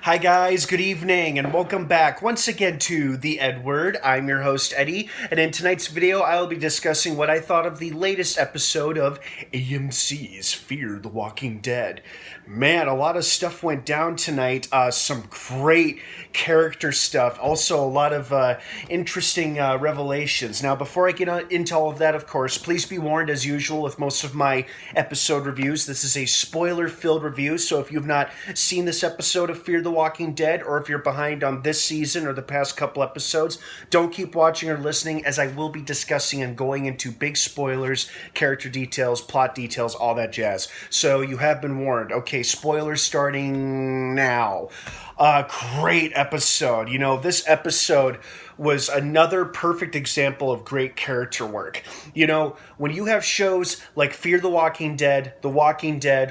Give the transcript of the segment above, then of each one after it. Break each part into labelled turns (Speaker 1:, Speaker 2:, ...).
Speaker 1: Hi guys, good evening, and welcome back once again to the EdWord. I'm your host Eddie, and in tonight's video I will be discussing what I thought of the latest episode of AMC's Fear the Walking Dead. Man, a lot of stuff went down tonight, some great character stuff, also a lot of interesting revelations. Now, before I get into all of that, of course, please be warned, as usual with most of my episode reviews, this is a spoiler-filled review, so if you've not seen this episode of Fear the Walking Dead, or if you're behind on this season or the past couple episodes, don't keep watching or listening, as I will be discussing and going into big spoilers, character details, plot details, all that jazz. So you have been warned. Okay, spoilers starting now. Great episode. You know, this episode was another perfect example of great character work. You know, when you have shows like Fear the Walking Dead,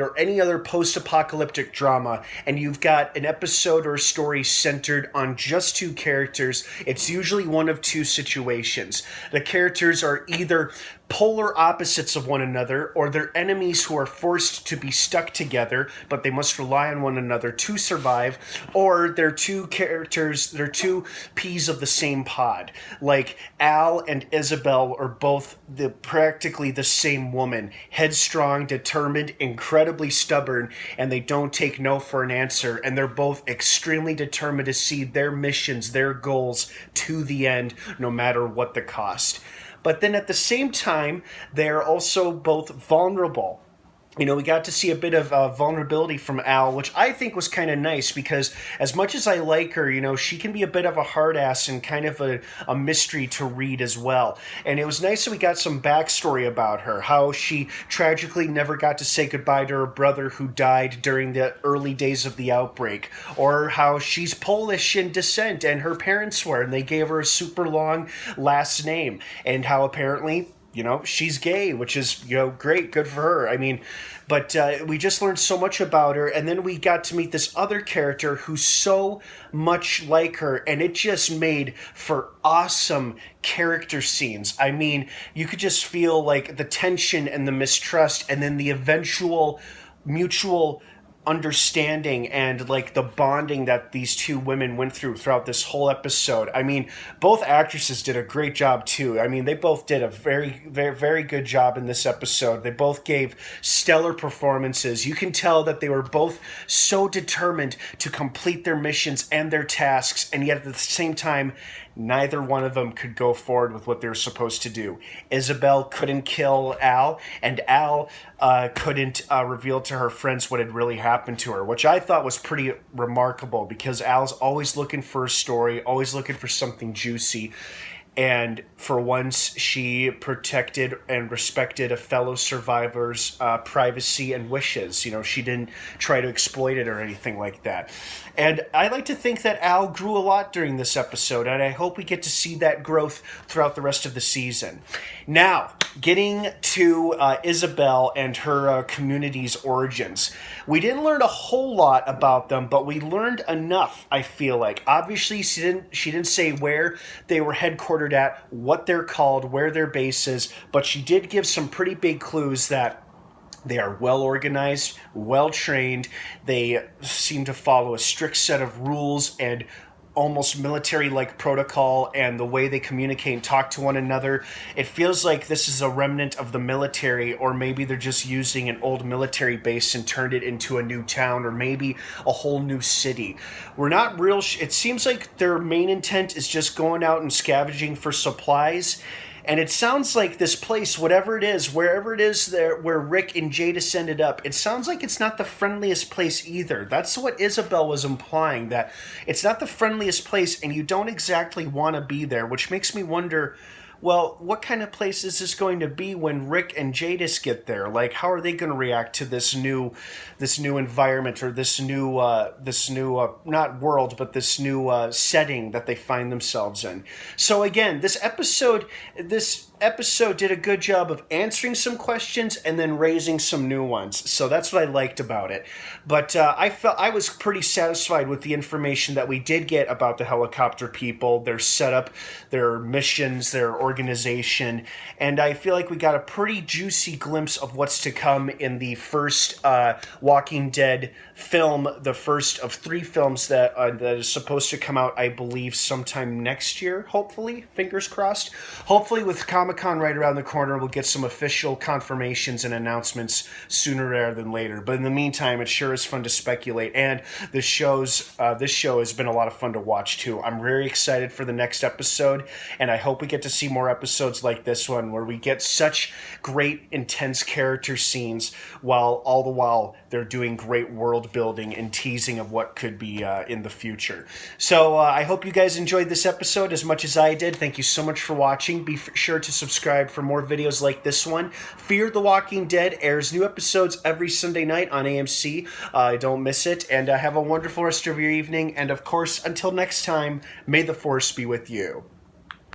Speaker 1: or any other post-apocalyptic drama, and you've got an episode or a story centered on just two characters, it's usually one of two situations. The characters are either polar opposites of one another, or they're enemies who are forced to be stuck together, but they must rely on one another to survive, or they're two characters, they're two peas of the same pod. Like Al and Isabel are both practically the same woman, headstrong, determined, incredibly stubborn, and they don't take no for an answer, and they're both extremely determined to see their missions, their goals to the end, no matter what the cost. But then at the same time, they're also both vulnerable. You know, we got to see a bit of vulnerability from Al, which I think was kind of nice, because as much as I like her, you know, she can be a bit of a hard ass and kind of a mystery to read as well. And it was nice that we got some backstory about her, how she tragically never got to say goodbye to her brother who died during the early days of the outbreak, or how she's Polish in descent and her parents were, and they gave her a super long last name, and how apparently, you know, she's gay, which is, you know, great, good for her. I mean, but we just learned so much about her, and then we got to meet this other character who's so much like her, and it just made for awesome character scenes. I mean, you could just feel like the tension and the mistrust, and then the eventual mutual understanding and like the bonding that these two women went through throughout this whole episode. I mean, both actresses did a great job too. I mean, they both did a very, very, very good job in this episode. They both gave stellar performances. You can tell that they were both so determined to complete their missions and their tasks, and yet at the same time, neither one of them could go forward with what they were supposed to do. Isabel couldn't kill Al, and Al couldn't reveal to her friends what had really happened to her, which I thought was pretty remarkable, because Al's always looking for a story, always looking for something juicy. And for once, she protected and respected a fellow survivor's privacy and wishes. You know, she didn't try to exploit it or anything like that. And I like to think that Al grew a lot during this episode, and I hope we get to see that growth throughout the rest of the season. Now, getting to Isabel and her community's origins. We didn't learn a whole lot about them, but we learned enough, I feel like. Obviously, she didn't say where they were headquartered at, what they're called, where their base is, but she did give some pretty big clues that they are well organized, well trained. They seem to follow a strict set of rules and almost military-like protocol, and the way they communicate and talk to one another. It feels like this is a remnant of the military, or maybe they're just using an old military base and turned it into a new town, or maybe a whole new city. We're not real. It seems like their main intent is just going out and scavenging for supplies. And it sounds like this place, whatever it is, wherever it is there where Rick and Jadis ended up, it sounds like it's not the friendliest place either. That's what Isabel was implying, that it's not the friendliest place and you don't exactly want to be there, which makes me wonder, well, what kind of place is this going to be when Rick and Jadis get there? Like, how are they going to react to this new environment, or this new not world, but this new setting that they find themselves in? So again, this episode, this episode did a good job of answering some questions and then raising some new ones. So that's what I liked about it. But I felt I was pretty satisfied with the information that we did get about the helicopter people, their setup, their missions, their organization, and I feel like we got a pretty juicy glimpse of what's to come in the first Walking Dead film, the first of 3 films that is supposed to come out, I believe, sometime next year, hopefully, fingers crossed. Hopefully with Comic-Con right around the corner, we'll get some official confirmations and announcements sooner rather than later. But in the meantime, it sure is fun to speculate, and this show has been a lot of fun to watch too. I'm very excited for the next episode, and I hope we get to see more episodes like this one where we get such great, intense character scenes while all the while they're doing great world building and teasing of what could be in the future. So I hope you guys enjoyed this episode as much as I did. Thank you so much for watching. Be sure to subscribe for more videos like this one. Fear the Walking Dead airs new episodes every Sunday night on AMC. Don't miss it. And have a wonderful rest of your evening. And of course, until next time, may the Force be with you.